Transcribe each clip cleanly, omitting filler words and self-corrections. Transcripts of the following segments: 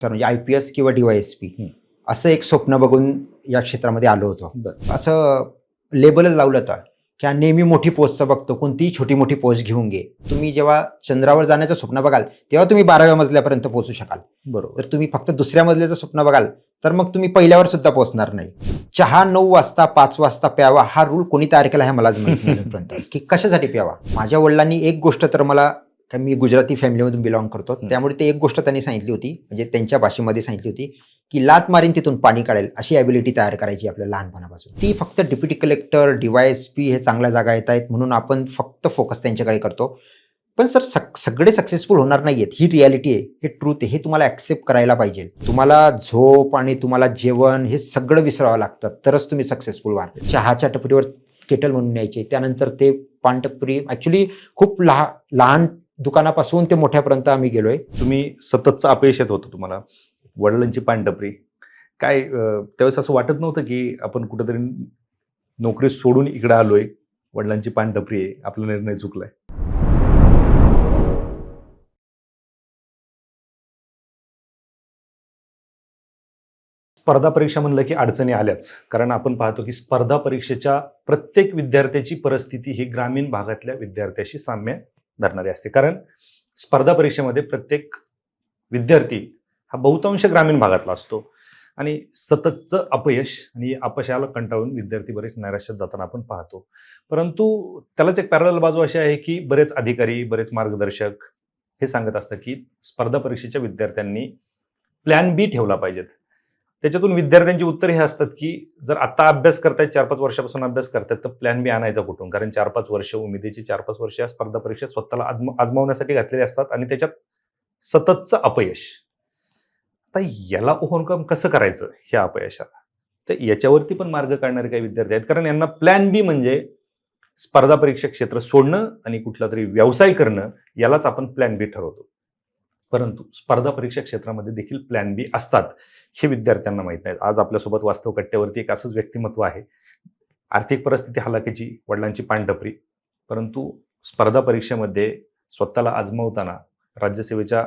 तर म्हणजे IPS किंवा DYSP हं. असं एक स्वप्न बघून या क्षेत्रामध्ये आलो होतो. बरं. असं लेबलच लावलं होतं की हा नेहमी मोठी पोस्टचं बघतो, कोणतीही छोटी मोठी पोस्ट घेऊन घे. तुम्ही जेव्हा चंद्रावर जाण्याचं स्वप्न बघाल तेव्हा तुम्ही 12व्या मजल्यापर्यंत पोहोचू शकाल. बरोबर. जर तुम्ही फक्त दुसऱ्या मजल्याचं स्वप्न बघाल तर मग तुम्ही पहिल्यावर सुद्धा पोहोचणार नाही. चहा 9 वाजता 5 वाजता प्यावा हा रूल कोणी तयार केला हे मलाच माहित नाही अजूनपर्यंत की कशासाठी प्यावा. माझ्या वडिलांनी एक गोष्ट तर मला, मी गुजराती फॅमिलीमधून बिलॉंग करतो त्यामुळे ते एक गोष्ट त्यांनी सांगितली होती, म्हणजे त्यांच्या भाषेमध्ये सांगितली होती की लात मारीन तिथून पाणी काढेल अशी ॲबिलिटी तयार करायची आपल्या लहानपणापासून. ती फक्त डेप्युटी कलेक्टर DYSP हे चांगल्या जागा येत आहेत म्हणून आपण फक्त फोकस त्यांच्याकडे करतो. पण सर सगळे सक्सेसफुल होणार नाहीयेत, ही रियालिटी आहे, हे ट्रूथ आहे, हे तुम्हाला ॲक्सेप्ट करायला पाहिजे. तुम्हाला झोप आणि तुम्हाला जेवण हे सगळं विसरावं लागतं तरच तुम्ही सक्सेसफुल व्हाल. चहाच्या टपरीवर केटल म्हणून यायचे, त्यानंतर ते पानटपरी, ॲक्च्युली खूप लहान दुकानापासून ते मोठ्यापर्यंत आम्ही गेलोय. तुम्ही सततचं अपयश येत होतं तुम्हाला, वडिलांची पानटपरी काय त्यावेळेस असं वाटत नव्हतं की आपण कुठेतरी नोकरी सोडून इकडे आलोय, वडिलांची पानटपरी आहे, आपला निर्णय चुकलाय? स्पर्धा परीक्षा म्हणलं की अडचणी आल्याच, कारण आपण पाहतो की स्पर्धा परीक्षेच्या प्रत्येक विद्यार्थ्याची परिस्थिती ही ग्रामीण भागातल्या विद्यार्थ्याशी साम्य धरणारी असते. कारण स्पर्धा परीक्षेमध्ये प्रत्येक विद्यार्थी हा बहुतांश ग्रामीण भागातला असतो आणि सततचं अपयश आणि अपयशाला कंटाळून विद्यार्थी बरेच नैराश्यात जाताना आपण पाहतो. परंतु त्यालाच एक पॅरलल बाजू अशी आहे की बरेच अधिकारी, बरेच मार्गदर्शक हे सांगत असतात की स्पर्धा परीक्षेच्या विद्यार्थ्यांनी प्लॅन बी ठेवला पाहिजेत. त्याच्यातून विद्यार्थ्यांची उत्तर हे असतात की जर आता अभ्यास करतायत, 4-5 वर्षापासून अभ्यास करतायत, तर प्लॅन बी आणायचा कुठून? कारण 4-5 वर्ष उमेदीची 4-5 वर्ष या स्पर्धा परीक्षेत स्वतःला आजमावण्यासाठी घातलेले असतात आणि त्याच्यात सततचं अपयश. आता याला ओव्हरकम कसं करायचं ह्या अपयशाला? तर याच्यावरती पण मार्ग काढणारे काही विद्यार्थी आहेत, कारण यांना प्लॅन बी म्हणजे स्पर्धा परीक्षा क्षेत्र सोडणं आणि कुठला तरी व्यवसाय करणं, यालाच आपण प्लॅन बी ठरवतो. परंतु स्पर्धा परीक्षा क्षेत्रामध्ये देखील प्लॅन बी असतात हे विद्यार्थ्यांना माहीत नाही. आज आपल्यासोबत वास्तव कट्ट्यावरती एक असंच व्यक्तिमत्व आहे. आर्थिक परिस्थिती हलाखीची, वडिलांची पानटपरी, परंतु स्पर्धा परीक्षेमध्ये स्वतःला आजमावताना राज्यसेवेच्या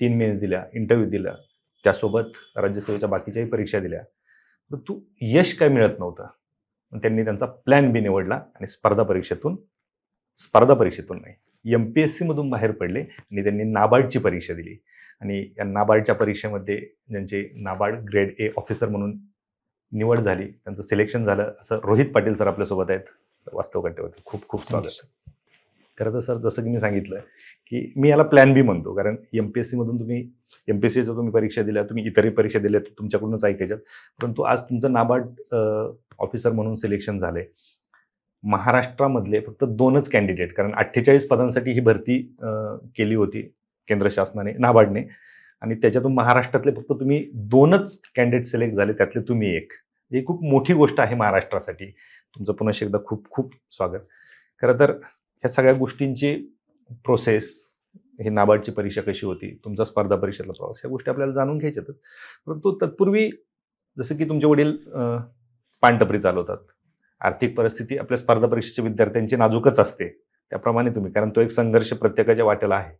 3 मेन्स दिल्या, इंटरव्ह्यू दिला, त्यासोबत राज्यसेवेच्या बाकीच्याही परीक्षा दिल्या, परंतु यश काय मिळत नव्हतं. त्यांनी त्यांचा प्लॅन बी निवडला आणि स्पर्धा परीक्षेतून नाही, MPSC मधून बाहेर पडले आणि त्यांनी नाबार्डची परीक्षा दिली आणि या नाबार्डच्या परीक्षेमध्ये ज्यांचे नाबार्ड ग्रेड A ऑफिसर म्हणून निवड झाली, त्यांचं सिलेक्शन झालं. असं रोहित पाटील सर आपल्यासोबत आहेत वास्तव कट्ट्यावरती. खूप खूप स्वागत. खरं तर सर, जसं की मी सांगितलं की मी याला प्लॅन बी म्हणतो, कारण MPSC मधून तुम्ही MPSCचं तुम्ही परीक्षा दिल्या, तुम्ही इतरही परीक्षा दिल्या तुमच्याकडूनच ऐकायच्यात, परंतु आज तुमचं नाबार्ड ऑफिसर म्हणून सिलेक्शन झालंय. महाराष्ट्रामधले फक्त 2च कॅन्डिडेट, कारण 48 पदांसाठी ही भरती केली होती केंद्र शासनाने, नाबार्डने, आणि त्याच्यातून महाराष्ट्रातले फक्त तुम्ही 2च कॅन्डिडेट सिलेक्ट झाले, त्यातले तुम्ही एक. ही खूप मोठी गोष्ट आहे महाराष्ट्रासाठी. तुमचं पुन्हा एकदा खूप खूप स्वागत. खरं तर ह्या सगळ्या गोष्टींची प्रोसेस, ही नाबार्डची परीक्षा कशी होती, तुमचा स्पर्धा परीक्षेतला प्रवास, ह्या गोष्टी आपल्याला जाणून घ्यायच्यातच. परंतु तत्पूर्वी जसं की तुमचे वडील पानटपरी चालवतात, आर्थिक परिस्थिती आपल्या स्पर्धा परीक्षेच्या विद्यार्थ्यांची नाजूकच असते, त्याप्रमाणे तुम्ही, कारण तो एक संघर्ष प्रत्येकाच्या वाट्याला आहे.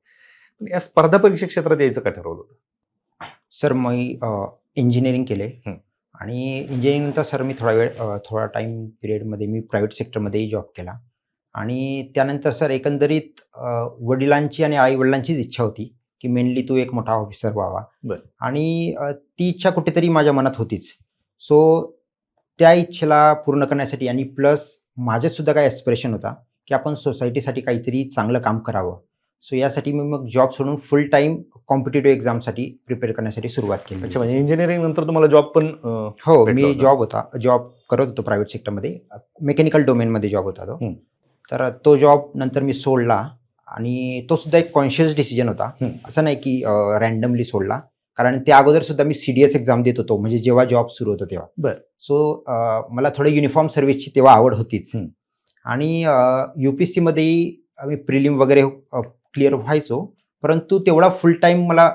पण या स्पर्धा परीक्षा क्षेत्रात यायचं का ठरवलं होतं? सर मी इंजिनिअरिंग केले आणि इंजिनिअरिंगनंतर सर मी थोडा टाईम पिरियडमध्ये मी प्रायव्हेट सेक्टरमध्येही जॉब केला आणि त्यानंतर सर एकंदरीत वडिलांची आणि आई वडिलांचीच इच्छा होती की मेनली तू एक मोठा ऑफिसर व्हावा. बरं. आणि ती इच्छा कुठेतरी माझ्या मनात होतीच. सो त्या इच्छेला पूर्ण करण्यासाठी आणि प्लस माझ्यासुद्धा काही ॲस्पिरेशन होता की आपण सोसायटीसाठी काहीतरी चांगलं काम करावं. सो यासाठी मी मग जॉब सोडून फुल टाईम कॉम्पिटेटिव्ह एक्झामसाठी प्रिपेअर करण्यासाठी सुरुवात केली. अच्छा, म्हणजे इंजिनिअरिंग नंतर तुम्हाला जॉब पण हो, भेटला मी होता? जॉब करत होतो प्रायव्हेट सेक्टरमध्ये, मेकॅनिकल डोमेनमध्ये जॉब होता तो. हं. तर तो जॉब नंतर मी सोडला आणि तो सुद्धा एक कॉन्शियस डिसिजन होता. असं नाही की रँडमली सोडला, कारण त्या अगोदर सुद्धा मी CDS एक्झाम देत होतो, म्हणजे जेव्हा जॉब सुरू होतो तेव्हा. बरं. सो मला थोडं युनिफॉर्म सर्व्हिसची तेव्हा आवड होतीच आणि UPSCमध्येही मी प्रिलिम वगैरे क्लिअर व्हायचो, परंतु तेवढा फुल टाईम मला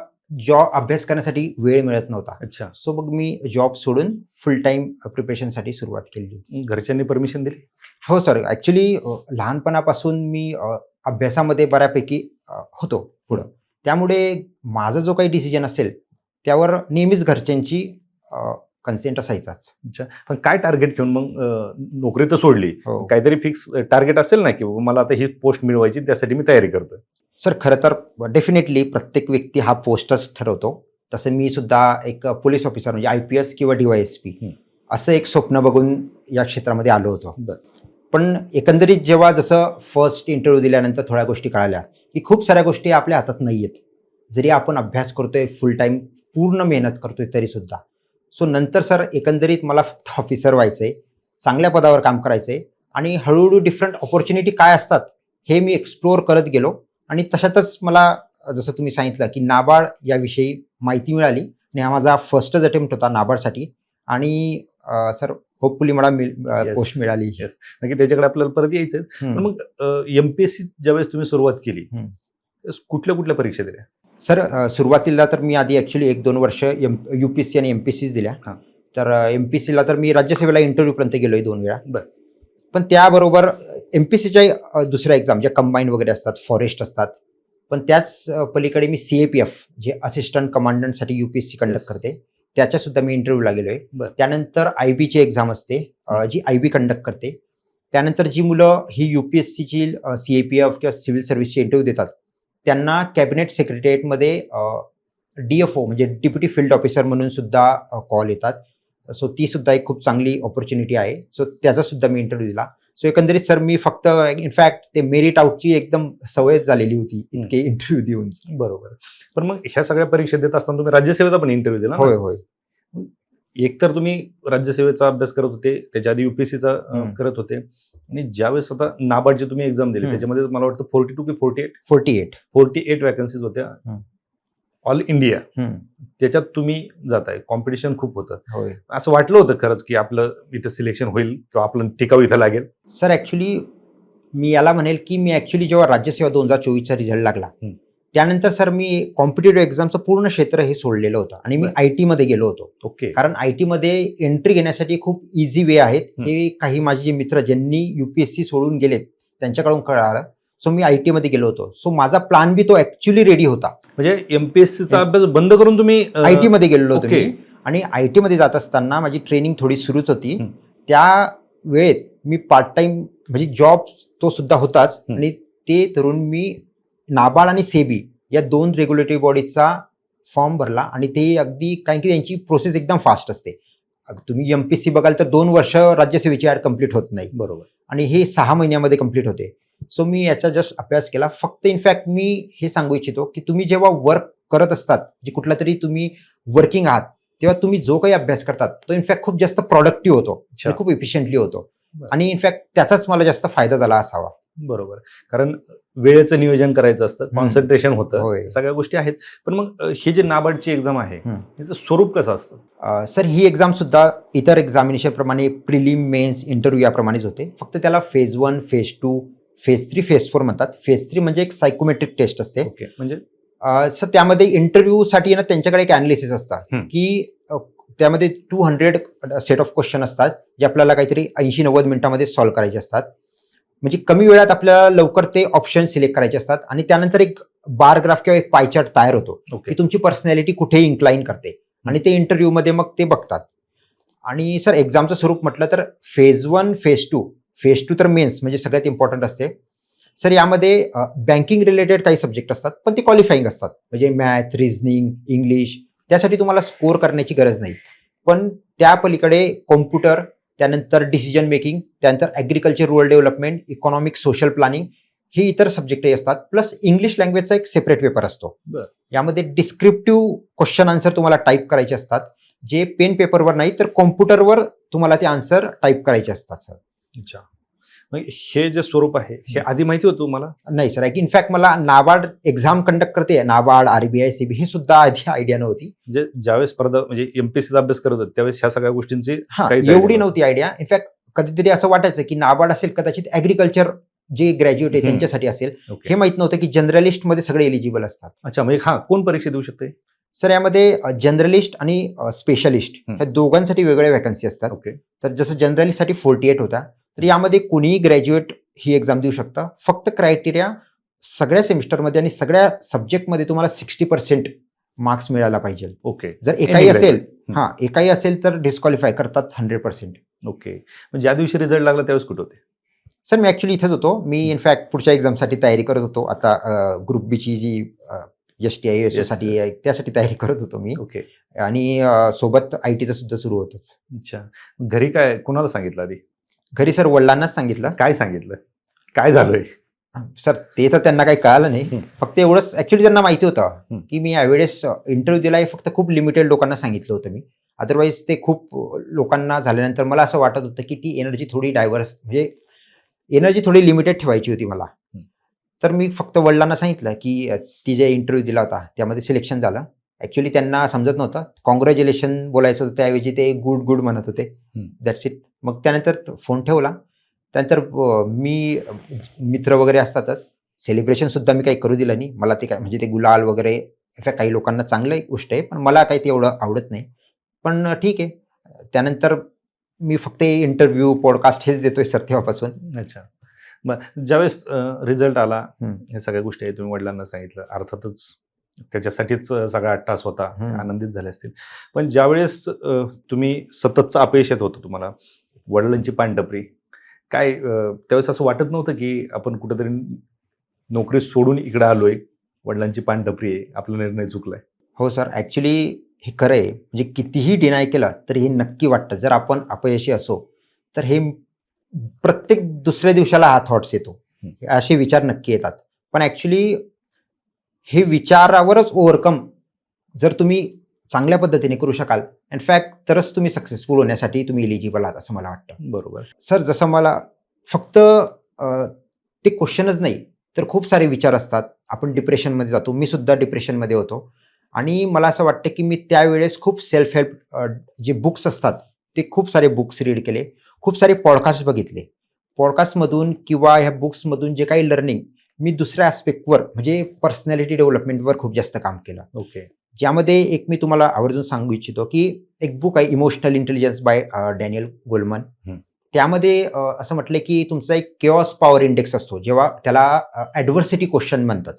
अभ्यास करण्यासाठी वेळ मिळत नव्हता. अच्छा. सो मग मी जॉब सोडून फुल टाईम प्रिपरेशनसाठी सुरुवात केली होती. घरच्यांनी परमिशन दिली? हो सर, ॲक्च्युली लहानपणापासून मी अभ्यासामध्ये बऱ्यापैकी होतो पुढं, त्यामुळे माझा जो काही डिसिजन असेल त्यावर नेहमीच घरच्यांची कन्सेंट असायचाच. अच्छा, पण काय टार्गेट घेऊन मग नोकरी तर सोडली, हो काहीतरी फिक्स टार्गेट असेल ना, की बाबा मला आता ही पोस्ट मिळवायची, त्यासाठी मी तयारी करतोय. सर, खरं तर डेफिनेटली प्रत्येक व्यक्ती हा पोस्टच ठरवतो. तसं मी सुद्धा एक पोलीस ऑफिसर म्हणजे IPS किंवा DYSP असं एक स्वप्न बघून या क्षेत्रामध्ये आलो होतो. बरं. पण एकंदरीत जेव्हा जसं फर्स्ट इंटरव्ह्यू दिल्यानंतर थोड्या गोष्टी कळाल्या की खूप साऱ्या गोष्टी आपल्या हातात नाही आहेत. जरी आपण अभ्यास करतोय फुल टाईम पूर्ण मेहनत करतोय तरी सुद्धा. सो नंतर सर एकंदरीत मला फक्त ऑफिसर व्हायचंय, चांगल्या पदावर काम करायचंय आणि हळूहळू डिफरंट ऑपॉर्च्युनिटी काय असतात हे मी एक्सप्लोअर करत गेलो आणि तशातच मला जसं तुम्ही सांगितलं की नाबार्ड याविषयी माहिती मिळाली आणि हा माझा फर्स्टच अटेम्प्ट होता नाबार्डसाठी आणि सर होपफुली मला Yes. पोस्ट मिळाली. Yes. नक्की त्याच्याकडे आपल्याला परत यायचंय. पण मग MPSC ज्यावेळेस तुम्ही सुरुवात केली, त्यावेळेस कुठल्या कुठल्या परीक्षा दिल्या? सर सुरुवातीला तर मी आधी ॲक्च्युली 1-2 वर्ष UPSC आणि MPSCच दिल्या. हां. तर MPSCला तर मी राज्यसेवेला इंटरव्ह्यूपर्यंत गेलोय 2 वेळा. बरं. पण त्याबरोबर MPSCच्या दुसऱ्या एक्झाम ज्या कंबाईन वगैरे असतात, फॉरेस्ट असतात. पण त्याच पलीकडे मी CAPF जे असिस्टंट कमांडंटसाठी UPSC कंडक्ट Yes. करते, त्याच्या सुद्धा मी इंटरव्ह्यूला गेलोय. बरं. त्यानंतर IBची एक्झाम असते जी IB कंडक्ट करते. त्यानंतर जी मुलं ही UPSCची CAPF किंवा सिव्हिल सर्व्हिसचे इंटरव्ह्यू देतात त्यांना कॅबिनेट सेक्रेटरिएटमध्ये DFO म्हणजे डेप्युटी फील्ड ऑफिसर म्हणून सुद्धा कॉल येतात. सो ती सुद्धा एक खूप चांगली ऑपॉर्च्युनिटी आहे. सो त्याचा सुद्धा मी इंटरव्ह्यू दिला. सो एकंदरीत सर मी फक्त इनफॅक्ट ते मेरिट आउटची एकदम सवयच झालेली होती इतके इंटरव्ह्यू देऊन. बरोबर. पण मग ह्या सगळ्या परीक्षा देत असताना तुम्ही राज्यसेवेचा पण इंटरव्ह्यू दिला ना? होय होय. एक तर तुम्ही राज्यसेवेचा अभ्यास करत होते, त्याच्या आधी UPSCचा करत होते आणि ज्यावेळेस आता नाबार्डची तुम्ही एक्झाम दिली त्याच्यामध्ये मला वाटतं 42 की 48 वॅकन्सीज होत्या ऑल इंडिया. त्याच्यात तुम्ही जाताय, कॉम्पिटिशन खूप होतं. होय. असं वाटलं होतं खरंच की आपलं इथं सिलेक्शन होईल किंवा आपलं टिकाव इथं लागेल? सर ॲक्च्युली मी याला म्हणेल की मी ॲक्च्युली जेव्हा राज्यसेवा 2024चा रिझल्ट लागला त्यानंतर सर मी कॉम्पिटेटिव्ह एक्झामचं पूर्ण क्षेत्र हे सोडलेलं होतं आणि मी IT मध्ये गेलो होतो. ओके. कारण IT मध्ये एंट्री घेण्यासाठी खूप इझी वे आहेत. हे काही माझे जे मित्र ज्यांनी UPSC सोडून गेलेत त्यांच्याकडून कळालं. सो मी IT मध्ये गेलो होतो. सो माझा प्लॅन बी तो ॲक्च्युली रेडी होता. म्हणजे MPSCचा अभ्यास बंद करून तुम्ही IT मध्ये गेलेलो होतो ओके. मी आणि IT मध्ये जात असताना माझी ट्रेनिंग थोडी सुरूच होती. त्या वेळेत मी पार्ट टाइम म्हणजे जॉब तो सुद्धा होताच आणि ते धरून मी नाबार्ड आणि सेबी या 2 रेग्युलेटरी बॉडीचा फॉर्म भरला आणि ते अगदी कारण की त्यांची प्रोसेस एकदम फास्ट असते. तुम्ही MPSC बघाल तर 2 वर्ष राज्यसेवेची ॲड कंप्लीट होत नाही. बरोबर. आणि हे 6 महिन्यामध्ये कंप्लीट होते. सो मी याचा जस्ट अभ्यास केला. फक्त इनफॅक्ट मी हे सांगू इच्छितो की तुम्ही जेव्हा वर्क करत असतात जे कुठला तरी तुम्ही वर्किंग आहात तेव्हा तुम्ही जो काही अभ्यास करतात तो इनफॅक्ट खूप जास्त प्रोडक्टिव्ह होतो आणि खूप इफिशियंटली होतो आणि इनफॅक्ट त्याचाच मला जास्त फायदा झाला असावा. बरोबर. कारण वेळेचं नियोजन करायचं असतं, कॉन्सन्ट्रेशन होतं, होय. सगळ्या गोष्टी आहेत. पण मग हे जे नाबार्डची एक्झाम आहे याचं स्वरूप कसं असतं? सर ही एक्झाम सुद्धा इतर एक्झामिनेशन प्रमाणे प्रिलिम मेन्स इंटरव्ह्यू याप्रमाणेच होते. फक्त त्याला फेज 1 फेज 2 फेज 3 फेज 4 म्हणतात. फेज 3 म्हणजे एक सायकोमेट्रिक टेस्ट असते. ओके. म्हणजे सर त्यामध्ये इंटरव्ह्यूसाठी ना त्यांच्याकडे एक अनालिसिस असतं की त्यामध्ये 200 सेट ऑफ क्वेश्चन असतात जे आपल्याला काहीतरी 80-90 मिनिटांमध्ये सॉल्व्ह करायचे असतात. म्हणजे कमी वेळात आपल्याला लवकर ते ऑप्शन सिलेक्ट करायचे असतात आणि त्यानंतर एक बार ग्राफ किंवा एक पाय चार्ट तयार होतो की तुमची पर्सनॅलिटी कुठे इन्क्लाइन करते आणि ते इंटरव्ह्यूमध्ये मग ते बघतात. आणि सर एक्झामचं स्वरूप म्हटलं तर फेज 1 फेज 2 तर मेन्स म्हणजे सगळ्यात इम्पॉर्टंट असते. सर यामध्ये बँकिंग रिलेटेड काही सब्जेक्ट असतात पण ते क्वालिफाईंग असतात म्हणजे मॅथ, रिझनिंग, इंग्लिश त्यासाठी तुम्हाला स्कोर करण्याची गरज नाही. पण त्या पलीकडे कॉम्प्युटर, त्यानंतर डिसिजन मेकिंग, त्यानंतर agriculture, rural development, economic, social planning हे इतर सब्जेक्टही असतात. प्लस इंग्लिश लँग्वेजचा एक सेपरेट पेपर असतो. यामध्ये डिस्क्रिप्टिव्ह क्वेश्चन आन्सर तुम्हाला टाईप करायचे असतात जे पेन पेपरवर नाही तर कॉम्प्युटरवर तुम्हाला ते आन्सर टाईप करायचे असतात सर. अच्छा. हे जे स्वरूप आहे हे आधी माहिती होतं तुम्हाला? नाही सर. इनफॅक्ट मला नाबार्ड एक्झाम कंडक्ट करते नाबार्ड, RBI, CB हे सुद्धा आधी आयडिया नव्हती. म्हणजे ज्यावेळेस स्पर्धा म्हणजे MPSCचा अभ्यास करत होते त्यावेळेस ह्या सगळ्या गोष्टींची एवढी नव्हती आयडिया. इनफॅक्ट कधीतरी असं वाटायचं की नाबार्ड असेल कदाचित ॲग्रिकल्चर जे ग्रॅज्युएट आहे त्यांच्यासाठी असेल. हे माहित नव्हतं की जर्नलिस्ट मध्ये सगळे एलिजिबल असतात. अच्छा. म्हणजे कोण परीक्षा देऊ शकते? सर यामध्ये जर्नलिस्ट आणि स्पेशलिस्ट ह्या दोघांसाठी वेगळ्या वॅकन्सी असतात. तर जसं जर्नलिस्टसाठी 48 होत्या तर यामध्ये कोणीही ग्रॅज्युएट ही एक्झाम देऊ शकता. फक्त क्रायटेरिया सगळ्या सेमिस्टरमध्ये आणि सगळ्या सब्जेक्टमध्ये तुम्हाला 60% मार्क्स मिळाला पाहिजे. ओके जर एकाही असेल हं. एकाही असेल तर डिस्क्वालिफाय करतात 100%. ओके. मग ज्या दिवशी रिझल्ट लागला त्यावेळेस कुठे होते? सर मी ॲक्च्युली इथेच होतो. मी इनफॅक्ट पुढच्या एक्झामसाठी तयारी करत होतो. आता ग्रुप बीची जी STI साठी आहे त्यासाठी तयारी करत होतो मी. ओके. आणि सोबत IT सुद्धा सुरू होतंच. अच्छा. घरी काय कुणाला सांगितलं आधी? घरी सर वडिलांनाच सांगितलं. काय सांगितलं? काय झालंय? सर ते तर त्यांना काही कळालं नाही. हं. फक्त एवढंच ॲक्च्युली त्यांना माहिती होतं हं. की मी यावेळेस इंटरव्ह्यू दिलाय फक्त खूप लिमिटेड लोकांना सांगितलं होतं मी. अदरवाईज ते खूप लोकांना झाल्यानंतर मला असं वाटत होतं की ती एनर्जी थोडी डायव्हर्स म्हणजे एनर्जी थोडी लिमिटेड ठेवायची होती मला. हं. तर मी फक्त वडिलांना सांगितलं की ती जे इंटरव्ह्यू दिला होता त्यामध्ये सिलेक्शन झालं. ॲक्च्युली त्यांना समजत नव्हतं. कॉंग्रॅच्युलेशन बोलायचं होतं त्याऐवजी ते गुड म्हणत होते. हं. That's it. मग त्यानंतर फोन ठेवला. त्यानंतर मी मित्र वगैरे असतातच. सेलिब्रेशनसुद्धा मी काही करू दिलं नाही. मला ते काय म्हणजे ते गुलाल वगैरे इनफॅक्ट काही लोकांना चांगलं गोष्ट आहे. पण मला काही ते एवढं आवडत नाही. पण ठीक आहे. त्यानंतर मी फक्त इंटरव्ह्यू, पॉडकास्ट हेच देतोय सर तेव्हापासून. अच्छा. मग ज्यावेळेस रिझल्ट आला, हं. हे सगळ्या गोष्टी आहे तुम्ही वडिलांना सांगितलं. अर्थातच त्याच्यासाठीच सगळा अट्टास होता. ते हं. आनंदित झाले असतील. पण ज्यावेळेस तुम्ही सततचं अपयश येत होतं तुम्हाला, वडिलांची पानटपरी, काय त्यावेळेस असं वाटत नव्हतं की आपण कुठेतरी नोकरी सोडून इकडे आलोय, वडिलांची पानटपरी आहे, आपला निर्णय चुकलाय? हो सर. ॲक्च्युली हे खरं आहे. म्हणजे कितीही डिनाय केलं तरी हे नक्की वाटतं. जर आपण अपयशी असो तर हे प्रत्येक दुसऱ्या दिवसाला हा थॉट्स येतो. हं. असे विचार नक्की येतात. पण ॲक्च्युली हे विचारावरच ओव्हरकम जर तुम्ही चांगल्या पद्धतीने करू शकाल, इनफॅक्ट तरच तुम्ही सक्सेसफुल होण्यासाठी तुम्ही एलिजिबल आहात असं मला वाटतं. बरोबर. सर जसं मला फक्त ते क्वेश्चनच नाही तर खूप सारे विचार असतात. आपण डिप्रेशनमध्ये जातो. मी सुद्धा डिप्रेशनमध्ये होतो. आणि मला असं वाटतं की मी त्यावेळेस खूप सेल्फ हेल्प जे बुक्स असतात ते खूप सारे बुक्स रीड केले. खूप सारे पॉडकास्ट बघितले. पॉडकास्टमधून किंवा ह्या बुक्समधून जे काही लर्निंग मी दुसऱ्या ॲस्पेक्टवर म्हणजे पर्सनॅलिटी डेव्हलपमेंटवर खूप जास्त काम केलं. ओके. ज्यामध्ये एक मी तुम्हाला आवर्जून सांगू इच्छितो की एक बुक आहे emotional intelligence by Daniel Goleman. हं. त्यामध्ये असं म्हटलं की तुमचा एक केऑस पॉवर इंडेक्स असतो. जेव्हा त्याला ॲडव्हर्सिटी क्वेश्चन म्हणतात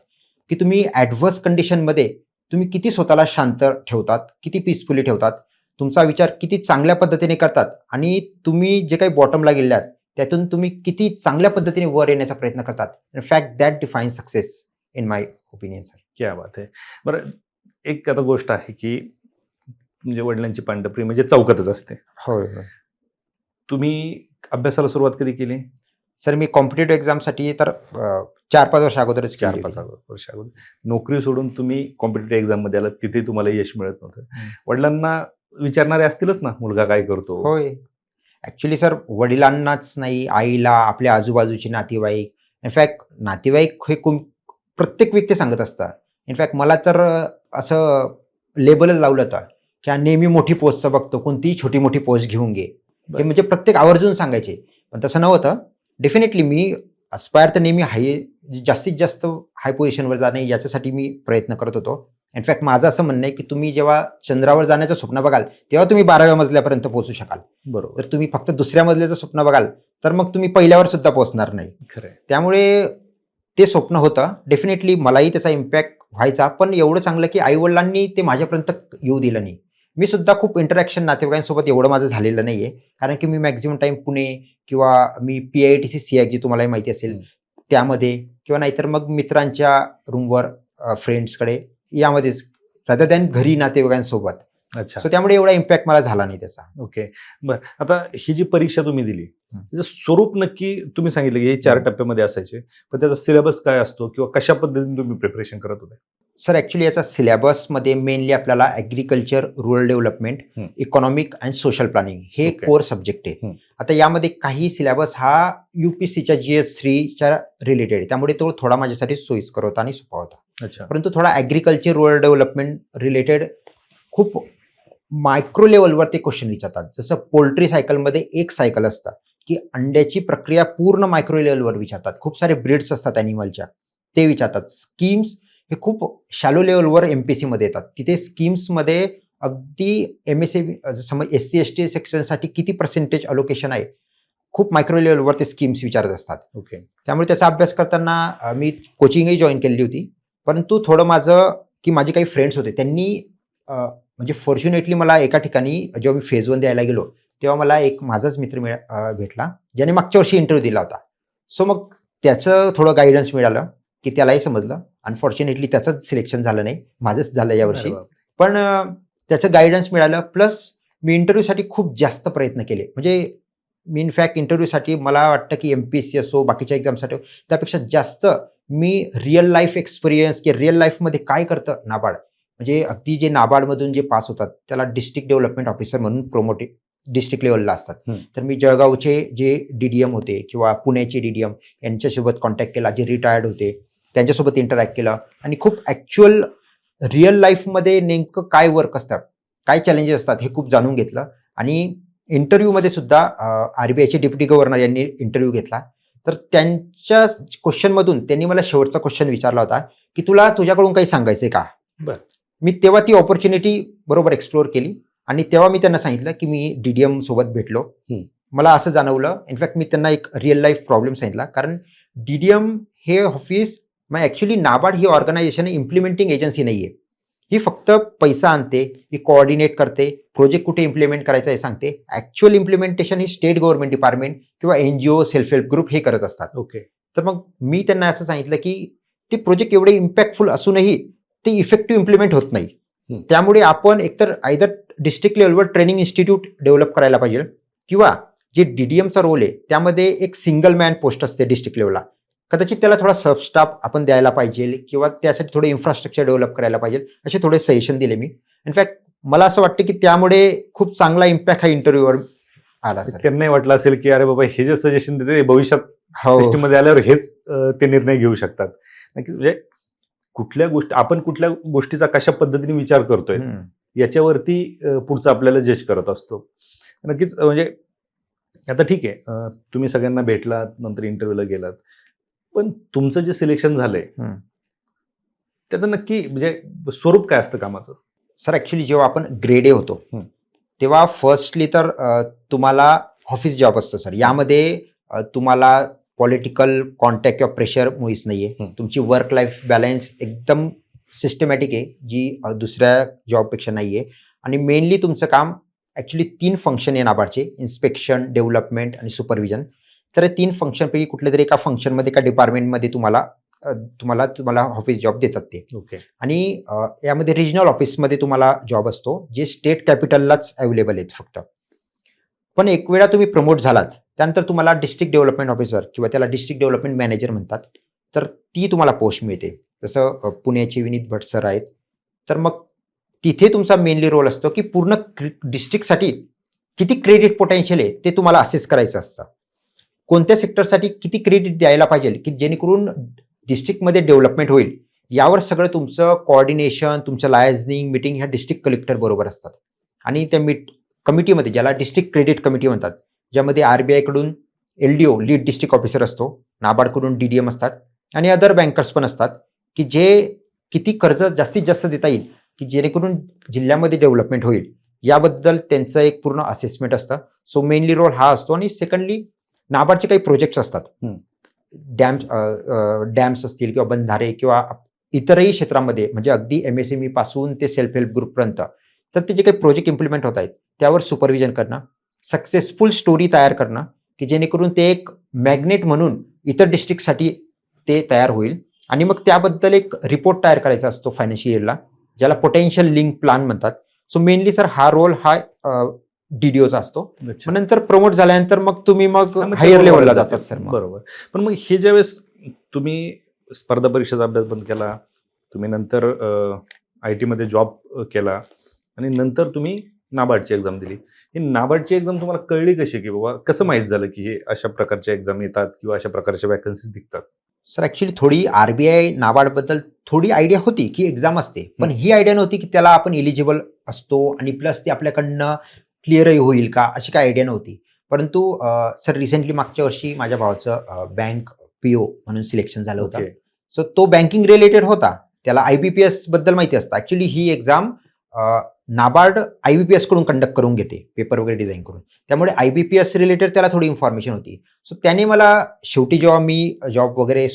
की तुम्ही ॲडव्हर्स कंडिशनमध्ये तुम्ही किती स्वतःला शांत ठेवतात, किती पीसफुली ठेवतात, तुमचा विचार किती चांगल्या पद्धतीने करतात आणि तुम्ही जे काही बॉटमला गेलेले आहात त्यातून तुम्ही किती चांगल्या पद्धतीने वर येण्याचा प्रयत्न करतात. In fact that defines success in my opinion sir. क्या बात आहे. बरं, एक आता गोष्ट आहे की म्हणजे वडिलांची पानटपरी म्हणजे चौकातच असते. होय. तुम्ही अभ्यासाला सुरुवात कधी केली? सर मी कॉम्पिटेटिव्ह एक्झामसाठी तर 4-5 वर्ष अगोदरच केली 4-5 होती. वर्ष अगोदर. नोकरी सोडून तुम्ही कॉम्पिटेटिव्ह एक्झाममध्ये आलात, तिथे तुम्हाला यश मिळत नव्हतं. वडिलांना विचारणारे असतीलच ना, मुलगा काय करतो? होय. ॲक्च्युली सर वडिलांनाच नाही, आईला, आपल्या आजूबाजूचे नातेवाईक, इनफॅक्ट नातेवाईक हे प्रत्येक व्यक्ती सांगत असतात. इनफॅक्ट मला तर असं लेबलच लावलं होतं की हा नेहमी मोठी पोस्टचं बघतो, कोणतीही छोटी-मोठी पोस्ट घेऊन घे. हे म्हणजे प्रत्येक आवर्जून सांगायचे. पण तसं नव्हतं. डेफिनेटली मी अस्पायर तर नेहमी जास्तीत जास्त हाय पोझिशनवर जाणे याच्यासाठी मी प्रयत्न करत होतो. इनफॅक्ट माझं असं म्हणणं आहे की तुम्ही जेव्हा चंद्रावर जाण्याचं स्वप्न बघाल तेव्हा तुम्ही 12व्या मजल्यापर्यंत पोहोचू शकाल. बरोबर. जर तुम्ही फक्त दुसऱ्या मजल्याचं स्वप्न बघाल तर मग तुम्ही पहिल्यावर सुद्धा पोहोचणार नाही. खरं आहे. त्यामुळे ते स्वप्न होतं. डेफिनेटली मलाही त्याचा इम्पॅक्ट व्हायचा. पण एवढं चांगलं की आई-वडिलांनी ते माझ्यापर्यंत येऊ दिलं नाही. मी सुद्धा खूप इंटरॅक्शन नातेवाईकांसोबत एवढं माझं झालेलं नाहीये. कारण की मी मॅक्झिमम टाईम पुणे किंवा मी PITC CIAC जी तुम्हालाही माहिती असेल त्यामध्ये किंवा नाहीतर मग मित्रांच्या रूमवर फ्रेंड्सकडे यामध्येच रादर दॅन घरी नातेवाईकांसोबत. अच्छा. सो त्यामुळे एवढा इम्पॅक्ट मला झाला नाही त्याचा. ओके. बरं, आता ही जी परीक्षा तुम्ही दिली, हं. त्याचं स्वरूप नक्की तुम्ही सांगितलं की हे 4 टप्प्यामध्ये असायचे. पण त्याचा सिलेबस काय असतो किंवा कशा पद्धतीने तुम्ही प्रिपरेशन करत होते? सर ॲक्च्युली याचा सिलेबसमध्ये मेनली आपल्याला ॲग्रिकल्चर, रूरल डेव्हलपमेंट, हं. इकॉनॉमिक अँड सोशल प्लॅनिंग हे ओके. कोर सब्जेक्ट आहेत. हं. आता यामध्ये काही सिलेबस हा UPSCच्या GS3च्या रिलेटेड आहे. त्यामुळे तो थोडा माझ्यासाठी सोयीस्कर होता आणि सोपा होता. अच्छा. परंतु थोडा ॲग्रिकल्चर, रूरल डेव्हलपमेंट रिलेटेड खूप मायक्रो लेवलवर ते क्वेश्चन विचारतात. जसं पोल्ट्री सायकलमध्ये एक सायकल असतं की अंड्याची प्रक्रिया पूर्ण मायक्रो लेवलवर विचारतात. खूप सारे ब्रीड्स असतात ॲनिमलच्या, ते विचारतात. स्कीम्स हे खूप शॅलो लेवलवर MPSCमध्ये येतात. तिथे स्कीम्समध्ये अगदी समज SC ST सेक्शनसाठी किती पर्सेंटेज अलोकेशन आहे, खूप मायक्रो लेवलवर ते स्कीम्स विचारत असतात. ओके. त्यामुळे त्याचा अभ्यास करताना मी कोचिंगही जॉईन केलेली होती. परंतु थोडं माझं की माझे काही फ्रेंड्स होते त्यांनी म्हणजे फॉर्च्युनेटली मला एका ठिकाणी जेव्हा मी फेज 1 द्यायला गेलो तेव्हा मला एक माझाच मित्र भेटला ज्याने मागच्या वर्षी इंटरव्ह्यू दिला होता. सो मग त्याचं थोडं गायडन्स मिळालं की त्यालाही समजलं. अनफॉर्च्युनेटली त्याचंच सिलेक्शन झालं नाही, माझंच झालं यावर्षी. अरे बापरे. पण त्याचं गायडन्स मिळालं. प्लस मी इंटरव्ह्यूसाठी खूप जास्त प्रयत्न केले. म्हणजे मी इनफॅक्ट इंटरव्ह्यूसाठी मला वाटतं की MPSC असो बाकीच्या एक्झामसाठी त्यापेक्षा जास्त मी रिअल लाईफ एक्सपिरियन्स की रिअल लाईफमध्ये काय करतं नाबार्ड, म्हणजे अगदी जे नाबार्डमधून जे पास होतात त्याला डिस्ट्रिक्ट डेव्हलपमेंट ऑफिसर म्हणून प्रमोटेड डिस्ट्रिक्ट लेवलला असतात. तर मी जळगावचे जे DDM होते किंवा पुण्याचे DDM यांच्यासोबत कॉन्टॅक्ट केला, जे रिटायर्ड होते त्यांच्यासोबत इंटरॅक्ट केलं आणि खूप ॲक्च्युअल रिअल लाईफमध्ये नेमकं काय वर्क असतात, काय चॅलेंजेस असतात हे खूप जाणून घेतलं. आणि इंटरव्ह्यूमध्ये सुद्धा RBIचे डेप्युटी गव्हर्नर यांनी इंटरव्ह्यू घेतला. तर त्यांच्या क्वेश्चनमधून त्यांनी मला शेवटचा क्वेश्चन विचारला होता की तुला तुझ्याकडून काही सांगायचंय का. बरं. मी तेव्हा ती ऑपॉर्च्युनिटी बरोबर एक्सप्लोअर केली आणि तेव्हा मी त्यांना सांगितलं की मी DDM सोबत भेटलो. मला असं जाणवलं. इनफॅक्ट मी त्यांना एक रिअल लाईफ प्रॉब्लेम सांगितला, कारण DDM हे ऑफिस मग ॲक्च्युली नाबार्ड ही ऑर्गनायझेशन इम्प्लिमेंटिंग एजन्सी नाही आहे. ही फक्त पैसा आणते, ही कोऑर्डिनेट करते, प्रोजेक्ट कुठे इम्प्लिमेंट करायचा हे सांगते. ॲक्च्युअल इम्प्लिमेंटेशन ही स्टेट गव्हर्नमेंट डिपार्टमेंट किंवा NGO सेल्फ हेल्प ग्रुप हे करत असतात. ओके. तर मग मी त्यांना असं सांगितलं की ते प्रोजेक्ट एवढे इम्पॅक्टफुल असूनही ते इफेक्टिव्ह इम्प्लिमेंट होत नाही. त्यामुळे आपण एकतर आयदर डिस्ट्रिक्ट लेवलवर ट्रेनिंग इन्स्टिट्यूट डेव्हलप करायला पाहिजे किंवा जे DDMचा रोल आहे त्यामध्ये एक सिंगल मॅन पोस्ट असते डिस्ट्रिक्ट लेवलला, कदाचित त्याला थोडा सब स्टाफ आपण द्यायला पाहिजे किंवा त्यासाठी थोडे इन्फ्रास्ट्रक्चर डेव्हलप करायला पाहिजे, असे थोडे सजेशन दिले मी. इनफॅक्ट मला असं वाटतं की त्यामुळे खूप चांगला इम्पॅक्ट हा इंटरव्ह्यूवर आला. सर त्यांनाही वाटलं असेल की अरे बाबा हे जे सजेशन देते भविष्यात हो सिस्टीममध्ये आल्यावर हेच ते निर्णय घेऊ शकतात. नक्कीच. म्हणजे कुठल्या गोष्टीचा कशा पद्धतीने विचार करतोय याच्यावरती पुढचं आपल्याला जज करत असतो. नक्कीच. म्हणजे आता ठीक आहे, तुम्ही सगळ्यांना भेटलात, नंतर इंटरव्ह्यूला गेलात, पण तुमचं जे सिलेक्शन झालंय त्याचं नक्की म्हणजे स्वरूप काय असतं कामाचं? सर ॲक्च्युली जेव्हा आपण ग्रेड A होतो तेव्हा फर्स्टली तर तुम्हाला ऑफिस जॉब असतो सर. यामध्ये तुम्हाला पॉलिटिकल कॉन्टॅक्ट किंवा प्रेशर मुळीच नाही आहे. तुमची वर्क लाईफ बॅलन्स एकदम सिस्टमॅटिक आहे, जी दुसऱ्या जॉबपेक्षा नाही आहे. आणि मेनली तुमचं काम ॲक्च्युली 3 फंक्शन आहे नाबार्डचे: इन्स्पेक्शन, डेव्हलपमेंट आणि सुपरविजन. तर हे 3 फंक्शनपैकी कुठल्या तरी एका फंक्शनमध्ये एका डिपार्टमेंटमध्ये तुम्हाला ऑफिस जॉब देतात ते. ओके. आणि यामध्ये रिजनल ऑफिसमध्ये तुम्हाला जॉब असतो, जे स्टेट कॅपिटललाच अवेलेबल आहेत फक्त. पण एक वेळा तुम्ही प्रमोट झालात त्यानंतर तुम्हाला डिस्ट्रिक्ट डेव्हलपमेंट ऑफिसर किंवा त्याला डिस्ट्रिक्ट डेव्हलपमेंट मॅनेजर म्हणतात, तर ती तुम्हाला पोस्ट मिळते. जसं पुण्याचे विनीत भट सर आहेत. तर मग तिथे तुमचा मेनली रोल असतो की पूर्ण डिस्ट्रिक्टसाठी किती क्रेडिट पोटेन्शियल आहे ते तुम्हाला असेस करायचं असतं. कोणत्या सेक्टरसाठी किती क्रेडिट द्यायला पाहिजे की जेणेकरून डिस्ट्रिक्टमध्ये डेव्हलपमेंट होईल, यावर सगळं तुमचं कोऑर्डिनेशन, तुमचं लायझनिंग मीटिंग ह्या डिस्ट्रिक्ट कलेक्टर बरोबर असतात. आणि त्या कमिटीमध्ये ज्याला डिस्ट्रिक्ट क्रेडिट कमिटी म्हणतात, ज्यामध्ये RBI कडून LDO लीड डिस्ट्रिक्ट ऑफिसर असतो, नाबार्डकडून DDM असतात आणि अदर बँकर्स पण असतात की जे किती कर्ज जास्तीत जास्त देता येईल की जेणेकरून जिल्ह्यामध्ये डेव्हलपमेंट होईल, याबद्दल त्यांचं एक पूर्ण असेसमेंट असतं. सो मेनली रोल हा असतो. आणि सेकंडली नाबार्डचे काही प्रोजेक्ट्स असतात, डॅम्स असतील किंवा बंधारे किंवा इतरही क्षेत्रामध्ये, म्हणजे अगदी MSME पासून ते सेल्फ हेल्प ग्रुपपर्यंत, तर ते जे काही प्रोजेक्ट इम्प्लिमेंट होत आहेत त्यावर सुपरविजन करणं, सक्सेसफुल स्टोरी तयार करणं की जेणेकरून ते एक मॅग्नेट म्हणून इतर डिस्ट्रिक्टसाठी ते तयार होईल. आणि मग त्याबद्दल एक रिपोर्ट तयार करायचा असतो फायनान्शियल इयरला, ज्याला पोटेन्शियल लिंक प्लॅन म्हणतात. सो मेनली सर हा रोल हा DDOचा असतो. मग नंतर प्रमोट झाल्यानंतर मग तुम्ही हायर लेवलला जातात सर. बरोबर. पण मग हे ज्यावेळेस तुम्ही स्पर्धा परीक्षेचा अभ्यास बंद केला, तुम्ही नंतर IT मध्ये जॉब केला आणि नंतर तुम्ही नाबार्डची एक्झाम दिली. ही नाबार्डची एक्झाम तुम्हाला कळली कशी, की बाबा कसं माहीत झालं की हे अशा प्रकारच्या एक्झाम येतात किंवा अशा प्रकारच्या वॅकन्सीज दिसतात? सर ॲक्च्युली थोडी RBI नाबार्डबद्दल थोडी आयडिया होती की एक्झाम असते, पण ही आयडिया नव्हती की त्याला आपण एलिजिबल असतो आणि प्लस ते आपल्याकडनं क्लिअरही होईल का, अशी काही आयडिया नव्हती. परंतु सर रिसेंटली मागच्या वर्षी माझ्या भावाचं बँक PO म्हणून सिलेक्शन झालं होतं. सो तो बँकिंग रिलेटेड होता, त्याला IBPS बद्दल माहिती असतं. ॲक्च्युली ही एक्झाम नाबार्ड IBPS कडून कंडक्ट करून घेते, पेपर वगैरे डिझाईन करून. त्यामुळे IBPS रिलेटेड त्याला थोडी इन्फॉर्मेशन होती. सो त्याने मला शेवटी जेव्हा मी जॉब वगैरे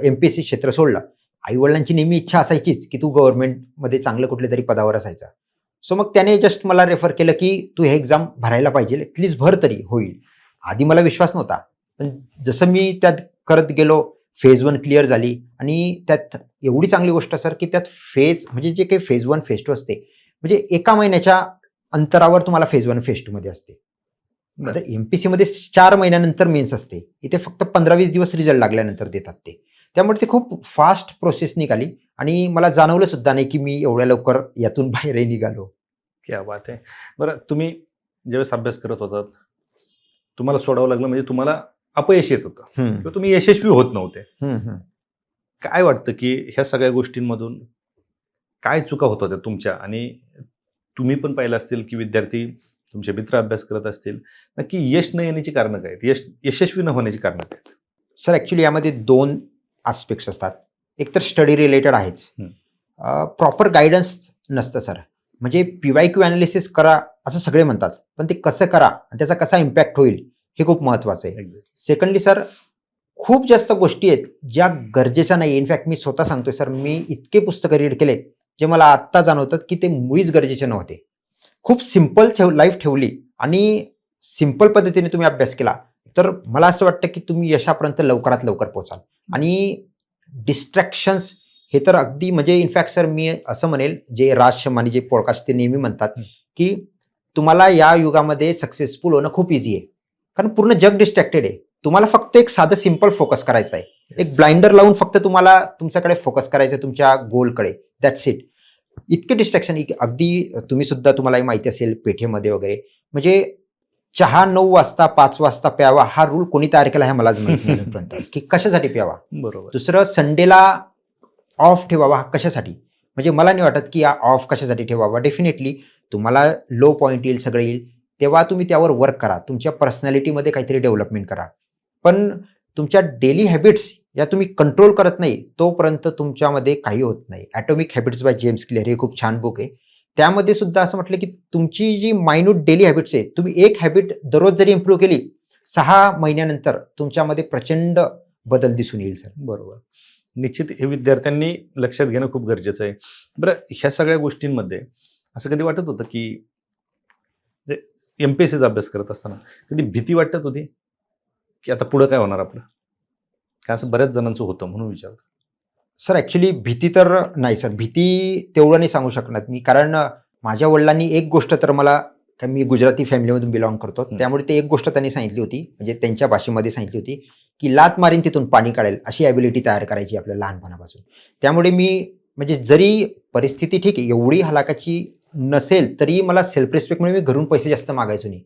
MPSC क्षेत्र सोडलं आईवडिलांची नेहमी इच्छा असायचीच की तू गव्हर्नमेंटमध्ये चांगलं कुठल्या तरी पदावर असायचा. सो मग त्याने जस्ट मला रेफर केलं की तू हे एक्झाम भरायला पाहिजे, ॲटलीस्ट भर तरी होईल. आधी मला विश्वास नव्हता, पण जसं मी त्यात करत गेलो, फेज 1 क्लिअर झाली. आणि त्यात एवढी चांगली गोष्ट सर की त्यात फेज म्हणजे जे काही फेज 1 फेज 2 असते, म्हणजे एका महिन्याच्या अंतरावर तुम्हाला फेज 1 फेज 2 मध्ये असते. आता एमपीसीमध्ये 4 महिन्यानंतर मेन्स असते, इथे फक्त 15-20 दिवस रिझल्ट लागल्यानंतर देतात ते. त्यामुळे ते खूप फास्ट प्रोसेस निघाली आणि मला जाणवलं सुद्धा नाही की मी एवढ्या लवकर यातून बाहेरही निघालो. क्या बात आहे. बरं, तुम्ही ज्यावेळेस अभ्यास करत होतात, तुम्हाला सोडावं लागलं म्हणजे तुम्हाला अपयश येत होतं किंवा तुम्ही यशस्वी होत नव्हते. काय वाटतं की ह्या सगळ्या गोष्टींमधून काय चुका होत होत्या तुमच्या? आणि तुम्ही पण पाहिलं असतील की विद्यार्थी तुमचे मित्र अभ्यास करत असतील, नक्की यश न येण्याची कारणं काय आहेत? यशस्वी न होण्याची कारणं काय आहेत? सर ॲक्च्युली यामध्ये 2 आस्पेक्ट्स असतात. एक तर स्टडी रिलेटेड आहेच, प्रॉपर गायडन्स नसतं सर. म्हणजे PYQ ॲनालिसिस करा असं सगळे म्हणतात, पण ते कसं करा आणि त्याचा कसा इम्पॅक्ट होईल हे खूप महत्त्वाचं आहे. सेकंडली सर, खूप जास्त गोष्टी आहेत ज्या गरजेच्या नाही. इनफॅक्ट मी स्वतः सांगतोय सर, मी इतके पुस्तकं रीड केलेत जे मला आत्ता जाणवतात की ते मुळीच गरजेचे नव्हते. खूप सिम्पल लाईफ ठेवली आणि सिम्पल पद्धतीने तुम्ही अभ्यास केला तर मला असं वाटतं की तुम्ही यशापर्यंत लवकरात लवकर पोहोचाल. आणि डिस्ट्रॅक्शन्स हे तर अगदी म्हणजे इनफॅक्ट सर मी असं म्हणेल, जे राज शर्मानी जे पॉडकास्ट ते नेहमी म्हणतात की तुम्हाला या युगामध्ये सक्सेसफुल होणं खूप इझी आहे, कारण पूर्ण जग डिस्ट्रॅक्टेड आहे. तुम्हाला फक्त एक साधं सिम्पल फोकस करायचं आहे. एक ब्लाइंडर लावून फक्त तुम्हाला तुमच्याकडे फोकस करायचं आहे, तुमच्या गोलकडे. That's it. इतके डिस्ट्रॅक्शन अगदी तुम्ही सुद्धा तुम्हालाही माहिती असेल पेठेमध्ये वगैरे, म्हणजे चहा 9 वाजता 5 वाजता प्यावा हा रूल कोणी तयार केला हे मलाच माहित नाही अजूनपर्यंत की कशासाठी प्यावा. बरोबर. दुसरं, संडेला ऑफ ठेवावा हा कशासाठी. म्हणजे मला नाही वाटत की हा ऑफ कशासाठी ठेवावा. डेफिनेटली तुम्हाला लो पॉईंट येईल, सगळं येईल, तेव्हा तुम्ही त्यावर वर्क करा, तुमच्या पर्सनॅलिटीमध्ये काहीतरी डेव्हलपमेंट करा. पण तुमच्या डेली हॅबिट्स या तुम्ही कंट्रोल करत नाही तोपर्यंत तुमच्यामध्ये काही होत नाही. Atomic habits by James clear हे खूप छान बुक आहे. त्यामध्ये सुद्धा असं म्हटलं की तुमची जी मायन्यूट डेली हॅबिट्स आहे, तुम्ही एक हॅबिट दररोज जरी इम्प्रूव्ह केली, 6 महिन्यानंतर तुमच्यामध्ये प्रचंड बदल दिसून येईल सर. बरोबर. निश्चित हे विद्यार्थ्यांनी लक्षात घेणं खूप गरजेचं आहे. बरं, ह्या सगळ्या गोष्टींमध्ये असं कधी वाटत होतं की MPSCचा अभ्यास करत असताना कधी भीती वाटत होती की आता पुढं काय होणार आपलं? काय असं बऱ्याच जणांचं होतं म्हणून विचारतो. सर ॲक्च्युली भीती तर नाही सर, भीती तेवढं नाही सांगू शकणार मी, कारण माझ्या वडिलांनी एक गोष्ट तर मला, मी गुजराती फॅमिलीमधून बिलॉंग करतो, त्यामुळे ते एक गोष्ट त्यांनी सांगितली होती, म्हणजे त्यांच्या भाषेमध्ये सांगितली होती की लात मारीन तिथून पाणी काढेल अशी ॲबिलिटी तयार करायची आपल्या लहानपणापासून. त्यामुळे मी म्हणजे जरी परिस्थिती ठीक आहे एवढी हलाकाची नसेल तरी मला सेल्फ रिस्पेक्टमुळे मी घरून पैसे जास्त मागायचो नाही.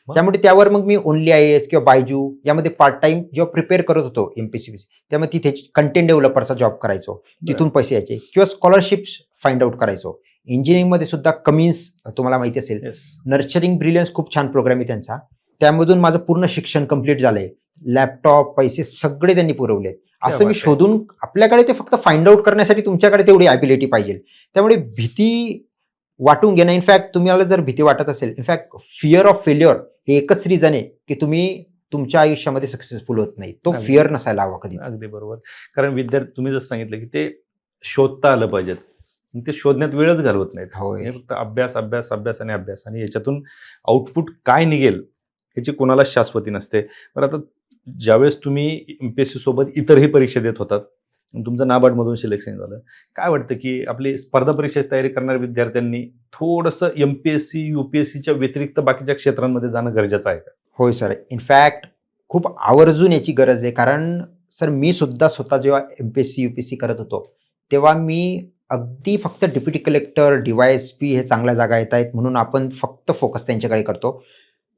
त्यामुळे त्यावर मग मी ओनली IAS किंवा बायजू यामध्ये पार्ट टाइम जेव्हा प्रिपेअर करत होतो MPSC, त्यामुळे तिथे कंटेंट डेव्हलपरचा जॉब करायचो, तिथून पैसे यायचे, किंवा स्कॉलरशिप्स फाइंड आउट करायचो. इंजिनिअरिंगमध्ये सुद्धा कमिन्स तुम्हाला माहिती असेल, नर्चरिंग ब्रिलियन्स खूप छान प्रोग्राम आहे त्यांचा, त्यामधून माझं पूर्ण शिक्षण कंप्लीट झालंय. लॅपटॉप, पैसे सगळे त्यांनी पुरवलेत. असं मी शोधून, आपल्याकडे ते फक्त फाइंड आउट करण्यासाठी तुमच्याकडे तेवढी ॲबिलिटी पाहिजे. त्यामुळे भीती वाटून घेणं, इनफॅक्ट तुम्हाला जर भीती वाटत असेल, इनफॅक्ट फिअर ऑफ फेल्युअर हे एकच रिझन आहे की तुम्ही तुमच्या आयुष्यामध्ये सक्सेसफुल होत नाही. तो फिअर नसायला हवा कधी. अगदी बरोबर. कारण विद्यार्थी, तुम्ही जसं सांगितलं की ते शोधता आलं पाहिजेत, ते शोधण्यात वेळच घालवत नाहीत. हे फक्त अभ्यास अभ्यास अभ्यास आणि अभ्यास, आणि याच्यातून आउटपुट काय निघेल ह्याची कोणाला शाश्वती नसते. तर आता ज्यावेळेस तुम्ही MPSC सोबत इतरही परीक्षा देत होतात, तुमचं नाबार्डमधून सिलेक्शन झालं, काय वाटतं की आपली स्पर्धा परीक्षेची तयारी करणाऱ्या विद्यार्थ्यांनी थोडंसं MPSC UPSCच्या व्यतिरिक्त बाकीच्या क्षेत्रांमध्ये जाणं गरजेचं आहे का? होय सर, इनफॅक्ट खूप आवर्जून याची गरज आहे. कारण सर मी सुद्धा स्वतः जेव्हा MPSC UPSC करत होतो तेव्हा मी अगदी फक्त डेप्युटी कलेक्टर, DYSP हे चांगल्या जागा येत आहेत म्हणून आपण फक्त फोकस त्यांच्याकडे करतो.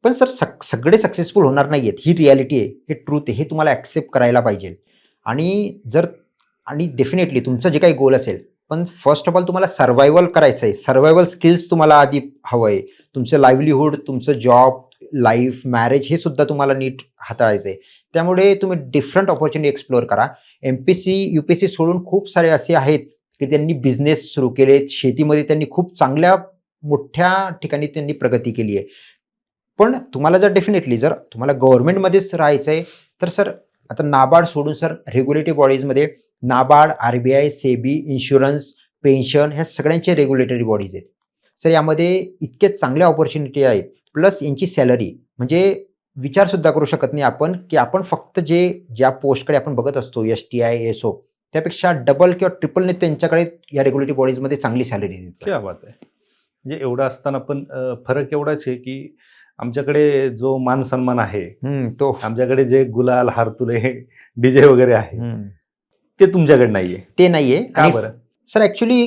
पण सर सगळे सक्सेसफुल होणार नाही आहेत, ही रियालिटी आहे, हे ट्रूथ आहे, हे तुम्हाला ॲक्सेप्ट करायला पाहिजे. आणि डेफिनेटली तुमचं जे काही गोल असेल, पण फर्स्ट ऑफ ऑल तुम्हाला सर्व्हायवल करायचं आहे. सर्व्हायवल स्किल्स तुम्हाला आधी हवं आहे. तुमचं लाईव्हलीहूड, तुमचं जॉब, लाईफ, मॅरेज हे सुद्धा तुम्हाला नीट हाताळायचं आहे. त्यामुळे तुम्ही डिफरंट ऑपॉर्च्युनिटी एक्सप्लोअर करा. MPSC UPSC सोडून खूप सारे असे आहेत की त्यांनी बिझनेस सुरू केले, शेतीमध्ये त्यांनी खूप चांगल्या मोठ्या ठिकाणी त्यांनी प्रगती केली आहे. पण तुम्हाला जर डेफिनेटली जर तुम्हाला गव्हर्नमेंटमध्येच राहायचं आहे तर सर आता नाबार्ड सोडून सर रेग्युलेटरी बॉडीजमध्ये NABARD, RBI, SEBI, insurance, pension ह्या सगळ्यांचे रेग्युलेटरी बॉडीज आहेत. सर यामध्ये इतके चांगल्या ऑपॉर्च्युनिटी आहेत, प्लस यांची सॅलरी म्हणजे विचार सुद्धा करू शकत नाही आपण की आपण फक्त ज्या पोस्टकडे आपण बघत असतो STI, ASO त्यापेक्षा डबल किंवा ट्रिपलने त्यांच्याकडे या रेग्युलेटरी बॉडीजमध्ये चांगली सॅलरी देतात. क्या बात आहे. म्हणजे एवढं असताना पण फरक एवढाच आहे की आमच्याकडे जो मान सन्मान आहे, तो आमच्याकडे जे गुलाल, हारतुले, DJ वगैरे आहे ते तुमच्याकडे नाहीये. ते नाहीये. का बरं? सर ऍक्च्युली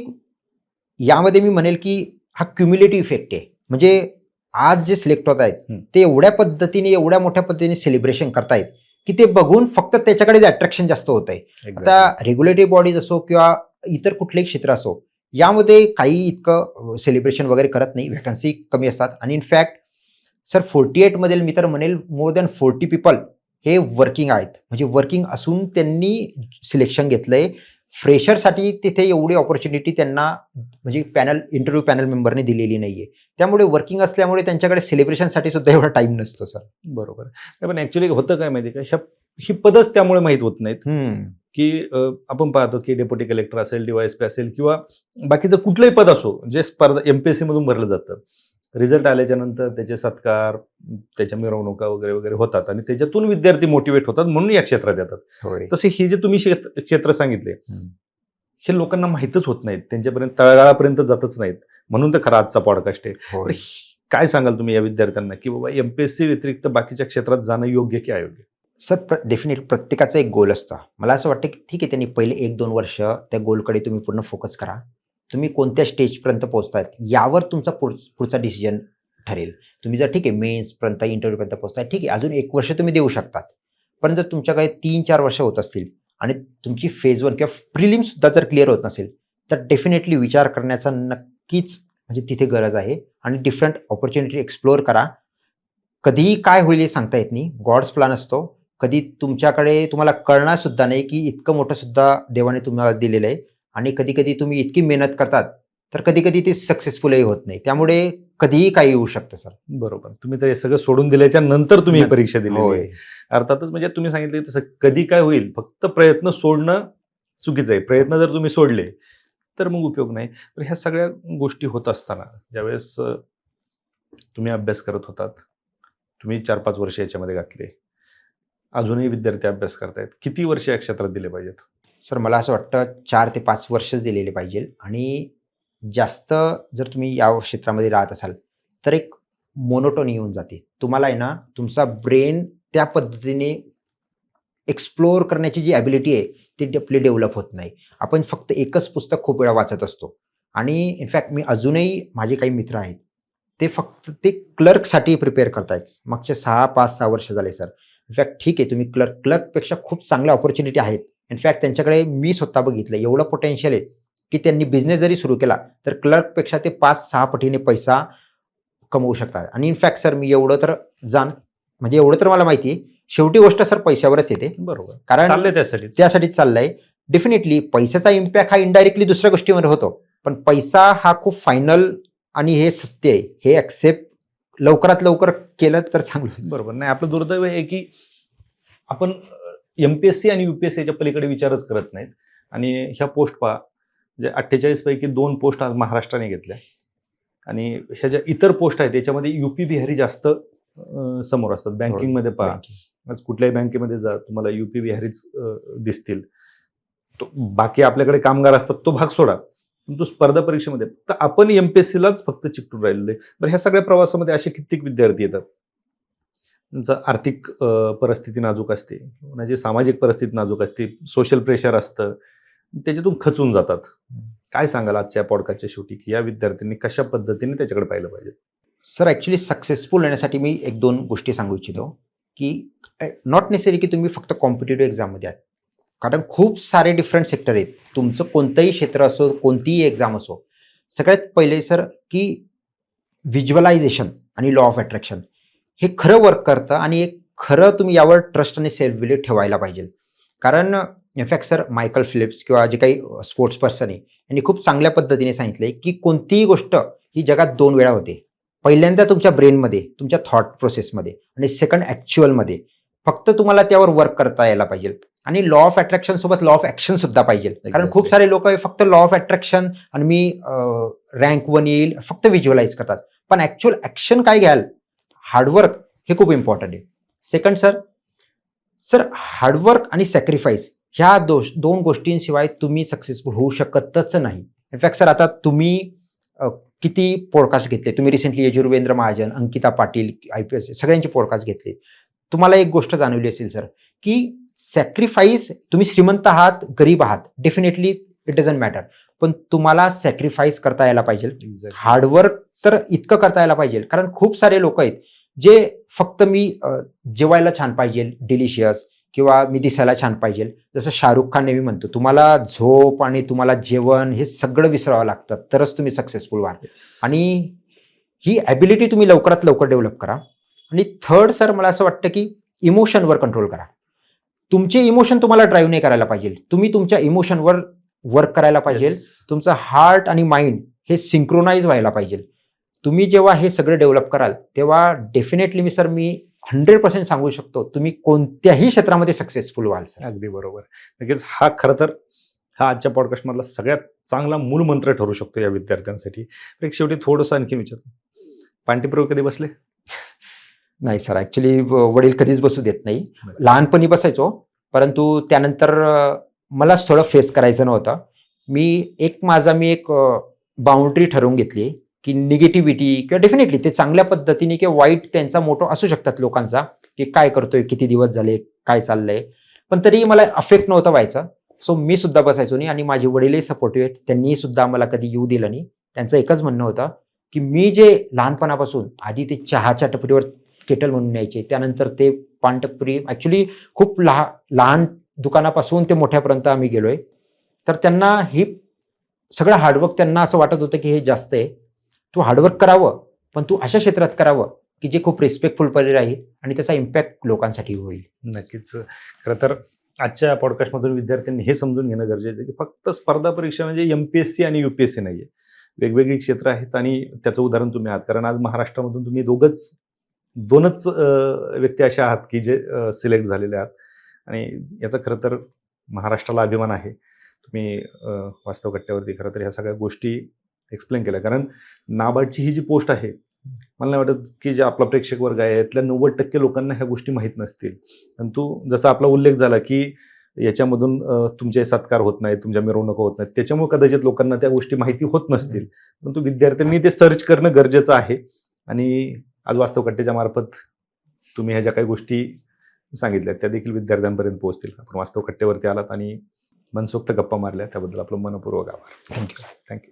यामध्ये मी म्हणेल की हा क्युम्युलेटिव्ह इफेक्ट आहे. म्हणजे आज जे सिलेक्ट होत आहेत ते एवढ्या मोठ्या पद्धतीने सेलिब्रेशन करतायत की ते बघून फक्त त्याच्याकडे अट्रॅक्शन जास्त होत आहे. आता रेग्युलेटरी बॉडीज असो किंवा इतर कुठलेही क्षेत्र असो, यामध्ये काही इतकं सेलिब्रेशन वगैरे करत नाही, व्हॅकन्सी कमी असतात. आणि इनफॅक्ट सर 48 मधील मी तर म्हणेल मोर दॅन 40 पीपल हे वर्किंग आहेत. म्हणजे वर्किंग असून त्यांनी सिलेक्शन घेतलंय. फ्रेशरसाठी तिथे एवढी ऑपॉर्च्युनिटी त्यांना म्हणजे इंटरव्ह्यू पॅनल मेंबरने दिलेली नाहीये. त्यामुळे वर्किंग असल्यामुळे त्यांच्याकडे सेलिब्रेशनसाठी सुद्धा एवढा टाइम नसतो सर. बरोबर. पण ऍक्च्युली होतं काय माहिती का, ही पदच त्यामुळे माहीत होत नाहीत की आपण पाहतो की डेप्युटी कलेक्टर असेल, DYSP असेल किंवा बाकीचं कुठलंही पद असो जे स्पर्धा MPSC मधून भरलं जातं, रिझल्ट आल्याच्या नंतर त्याचे सत्कार, त्याच्या मिरवणुका वगैरे वगैरे होतात आणि त्याच्यातून विद्यार्थी मोटिवेट होतात म्हणून या क्षेत्रात येतात. तसे हे जे तुम्ही क्षेत्र सांगितले हे लोकांना माहीतच होत नाहीत, त्यांच्यापर्यंत तळागाळापर्यंत जातच नाहीत. म्हणून तर खरा आजचा पॉडकास्ट आहे. काय सांगाल तुम्ही या विद्यार्थ्यांना की बाबा MPSC व्यतिरिक्त बाकीच्या क्षेत्रात जाणं योग्य की अयोग्य? सर डेफिनेटली प्रत्येकाचा एक गोल असतो. मला असं वाटतं की ठीक आहे, त्यांनी पहिले 1-2 वर्ष त्या गोलकडे तुम्ही पूर्ण फोकस करा. तुम्ही कोणत्या स्टेजपर्यंत पोहोचतायत यावर तुमचा पुढचा डिसिजन ठरेल. तुम्ही जर ठीक आहे मेन्सपर्यंत, इंटरव्ह्यूपर्यंत पोहोचताय, ठीक आहे, अजून 1 वर्ष तुम्ही देऊ शकतात. पण जर तुमच्याकडे 3-4 वर्ष होत असतील आणि तुमची फेज 1 किंवा प्रिलिम सुद्धा जर क्लिअर होत नसेल तर डेफिनेटली विचार करण्याचा नक्कीच म्हणजे तिथे गरज आहे. आणि डिफरंट ऑपॉर्च्युनिटी एक्सप्लोअर करा. कधीही काय होईल हे सांगता येत नाही. गॉड्स प्लॅन असतो. कधी तुमच्याकडे तुम्हाला कळणार सुद्धा नाही की इतकं मोठं सुद्धा देवाने तुम्हाला दिलेलं आहे. आणि कधी कधी तुम्ही इतकी मेहनत करतात तर कधी कधी ते सक्सेसफुलही होत नाही. त्यामुळे कधीही काही येऊ शकतं सर. बरोबर. तुम्ही तर हे सगळं सोडून दिल्याच्या नंतर तुम्ही परीक्षा दिली. अर्थातच म्हणजे तुम्ही सांगितलं तसं कधी काय होईल, फक्त प्रयत्न सोडणं चुकीचं आहे. प्रयत्न जर तुम्ही सोडले तर मग उपयोग नाही. तर ह्या सगळ्या गोष्टी होत असताना ज्यावेळेस तुम्ही अभ्यास करत होतात, तुम्ही 4-5 वर्ष याच्यामध्ये घातले, अजूनही विद्यार्थी अभ्यास करतायत, किती वर्ष या क्षेत्रात दिले पाहिजेत? सर मला असं वाटतं 4 ते 5 वर्षच दिलेले पाहिजे. आणि जास्त जर तुम्ही या क्षेत्रामध्ये राहत असाल तर एक मोनोटोनी येऊन जाते. तुम्हाला आहे ना तुमचा ब्रेन त्या पद्धतीने एक्सप्लोअर करण्याची जी ॲबिलिटी आहे ती आपली डेव्हलप होत नाही. आपण फक्त एकच पुस्तक खूप वेळा वाचत असतो. आणि इनफॅक्ट मी अजूनही माझे काही मित्र आहेत ते फक्त ते क्लर्कसाठी प्रिपेअर करतायत. मागचे 6-5-6 वर्ष झाले सर. इनफॅक्ट ठीक आहे, तुम्ही क्लर्कपेक्षा खूप चांगल्या ऑपॉर्च्युनिटी आहेत. इनफॅक्ट त्यांच्याकडे मी स्वतः बघितलं एवढं पोटेन्शियल आहे की त्यांनी बिझनेस जरी सुरू केला तर क्लर्कपेक्षा ते 5-6 पटीने पैसा कमवू शकतात. आणि इनफॅक्ट सर मी एवढं तर मला माहिती आहे, शेवटी गोष्ट सर पैशावरच येते. बरोबर. कारण त्यासाठीच चाललंय. डेफिनेटली पैशाचा इम्पॅक्ट हा इनडायरेक्टली दुसऱ्या गोष्टीवर होतो, पण पैसा हा खूप फायनल आणि हे सत्य आहे. हे ऍक्सेप्ट लवकरात लवकर केलं तर चांगलं. बरोबर. नाही, आपलं दुर्दैव आहे की आपण MPSC आणि UPSCच्या पलीकडे विचारच करत नाहीत. आणि ह्या पोस्ट पहा, जे 48 पैकी 2 पोस्ट आज महाराष्ट्राने घेतल्या आणि ह्या ज्या इतर पोस्ट आहेत त्याच्यामध्ये UP बिहारी जास्त समोर असतात. बँकिंगमध्ये पहा, आज कुठल्याही बँकेमध्ये जा तुम्हाला UP बिहारीच दिसतील. बाकी आपल्याकडे कामगार असतात तो भाग सोडा, पण तो स्पर्धा परीक्षेमध्ये तर आपण MPSCलाच फक्त चिकटून राहिलेलो आहे. तर ह्या सगळ्या प्रवासामध्ये असे कित्येक विद्यार्थी येतात, त्यांचं आर्थिक परिस्थिती नाजूक असते, म्हणजे सामाजिक परिस्थिती नाजूक असते, सोशल प्रेशर असतं, त्याच्यातून खचून जातात. काय सांगाल आजच्या पॉडकास्टच्या शेवटी की या विद्यार्थ्यांनी कशा पद्धतीने त्याच्याकडे पाहिलं पाहिजे? सर ॲक्च्युली सक्सेसफुल होण्यासाठी मी 1-2 गोष्टी सांगू इच्छितो की नॉट नेसेसरी की तुम्ही फक्त कॉम्पिटेटिव्ह एक्झाममध्ये आहात. कारण खूप सारे डिफरंट सेक्टर आहेत. तुमचं कोणतंही क्षेत्र असो, कोणतीही एक्झाम असो, सगळ्यात पहिले सर की व्हिज्युअलायझेशन आणि लॉ ऑफ अट्रॅक्शन हे खरं वर्क करतं. आणि एक खरं तुम्ही यावर ट्रस्ट आणि सेल्फ बिलीफ ठेवायला पाहिजे. कारण इनफॅक्ट सर मायकल फिलिप्स किंवा जे काही स्पोर्ट्स पर्सन आहे यांनी खूप चांगल्या पद्धतीने सांगितलंय की कोणतीही गोष्ट ही जगात 2 वेळा होते. पहिल्यांदा तुमच्या ब्रेनमध्ये, तुमच्या थॉट प्रोसेसमध्ये, आणि सेकंड ॲक्च्युअलमध्ये. फक्त तुम्हाला त्यावर वर्क करता यायला पाहिजे. आणि लॉ ऑफ अट्रॅक्शन सोबत लॉ ऑफ ऍक्शन सुद्धा पाहिजे. कारण Exactly. खूप सारे लोक फक्त लॉ ऑफ अट्रॅक्शन आणि मी रँक 1 येईल फक्त व्हिज्युअलाइज करतात, पण ऍक्च्युअल ऍक्शन काय घ्याल, हार्डवर्क हे खूप इम्पॉर्टंट आहे. सेकंड सर हार्डवर्क आणि सॅक्रिफाईस ह्या दोन गोष्टींशिवाय तुम्ही सक्सेसफुल होऊ शकतच नाही. इनफॅक्ट सर आता तुम्ही किती पॉडकास्ट घेतले, तुम्ही रिसेंटली यजुर्वेंद्र महाजन, अंकिता पाटील, IPS सगळ्यांचे पॉडकास्ट घेतले. तुम्हाला एक गोष्ट जाणवली असेल सर, की सॅक्रिफाईस, तुम्ही श्रीमंत आहात, गरीब आहात, डेफिनेटली इट डझंट मॅटर, पण तुम्हाला सॅक्रिफाईस करता यायला पाहिजे. हार्डवर्क तर इतकं करता यायला पाहिजे, कारण खूप सारे लोक आहेत जे फक्त मी जेवायला छान पाहिजे, डिलिशियस, किंवा मी दिसायला छान पाहिजे, जसं शाहरुख खान नेहमी म्हणतो, तुम्हाला झोप आणि तुम्हाला जेवण हे सगळं विसरावं लागतं, तरच तुम्ही सक्सेसफुल व्हाल. आणि ही ॲबिलिटी तुम्ही लवकरात लवकर डेव्हलप करा. आणि थर्ड सर मला असं वाटतं की इमोशनवर कंट्रोल करा. तुमचे इमोशन तुम्हाला ड्राईव्ह नाही करायला पाहिजे, तुम्ही तुमच्या इमोशनवर वर्क करायला पाहिजे. तुमचं हार्ट आणि माइंड हे सिंक्रोनाइज व्हायला पाहिजे. तुम्ही जेव्हा हे सगळं डेव्हलप कराल तेव्हा डेफिनेटली मी 100% सांगू शकतो, तुम्ही कोणत्याही क्षेत्रामध्ये सक्सेसफुल व्हाल सर. अगदी बरोबर. नक्कीच हा खरं तर हा आजच्या पॉडकास्टमधला सगळ्यात चांगला मूलमंत्र ठरू शकतो या विद्यार्थ्यांसाठी. एक शेवटी थोडंसं आणखी विचारतो, पांटीप्रयोग कधी बसले? नाही सर, ऍक्च्युली वडील कधीच बसू देत नाही. लहानपणी बसायचो, परंतु त्यानंतर मलाच थोडं फेस करायचं नव्हतं. मी एक बाउंड्री ठरवून घेतली की निगेटिव्हिटी किंवा डेफिनेटली ते चांगल्या पद्धतीने किंवा वाईट त्यांचा मोठो असू शकतात लोकांचा, की काय करतोय, किती दिवस झाले, काय चाललंय, पण तरी मला अफेक्ट नव्हतं व्हायचं. सो मी सुद्धा बसायचो नाही आणि माझे वडीलही सपोर्टिव्ह आहेत, त्यांनी सुद्धा मला कधी येऊ दिलं नाही. त्यांचं एकच म्हणणं होतं की मी जे लहानपणापासून आधी ते चहाच्या टपरीवर केटल म्हणून यायचे, त्यानंतर ते पानटपरी, ऍक्च्युली खूप लहान दुकानापासून ते मोठ्यापर्यंत आम्ही गेलोय. तर त्यांना ही सगळं हार्डवर्क, त्यांना असं वाटत होतं की हे जास्त आहे, तू हार्डवर्क करावं, पण तू अशा क्षेत्रात करावं की जे खूप रिस्पेक्टफुलपणे राहील आणि त्याचा इम्पॅक्ट लोकांसाठी होईल. नक्कीच. खरं तर आजच्या पॉडकास्टमधून विद्यार्थ्यांनी हे समजून घेणं गरजेचं आहे की फक्त स्पर्धा परीक्षा म्हणजे MPSC आणि UPSC नाहीये, वेगवेगळी क्षेत्र आहेत आणि त्याचं उदाहरण तुम्ही आहात. कारण आज महाराष्ट्रामधून तुम्ही दोनच व्यक्ती अशा आहात की जे सिलेक्ट झालेले आहात आणि याचा खरं तर महाराष्ट्राला अभिमान आहे. तुम्ही वास्तव कट्ट्यावरती खरं तर ह्या सगळ्या गोष्टी एक्सप्लेन केल्या. कारण नाबार्डची ही जी पोस्ट आहे, मला नाही वाटत की जे आपला प्रेक्षक वर्ग आहे यातल्या 90% लोकांना ह्या गोष्टी माहीत नसतील. परंतु जसा आपला उल्लेख झाला की याच्यामधून तुमचे सत्कार होत नाहीत, तुमच्या मिरवणुका होत नाहीत, त्याच्यामुळे कदाचित लोकांना त्या गोष्टी माहिती होत नसतील. परंतु विद्यार्थ्यांनी ते सर्च करणं गरजेचं आहे. आणि आज वास्तव कट्ट्याच्या मार्फत तुम्ही ह्या ज्या काही गोष्टी सांगितल्या त्या देखील विद्यार्थ्यांपर्यंत पोहोचतील. आपण वास्तव कट्ट्यावरती आलात आणि मनसोक्त गप्पा मारल्या त्याबद्दल आपलं मनपूर्वक आभार. थँक्यू. थँक्यू.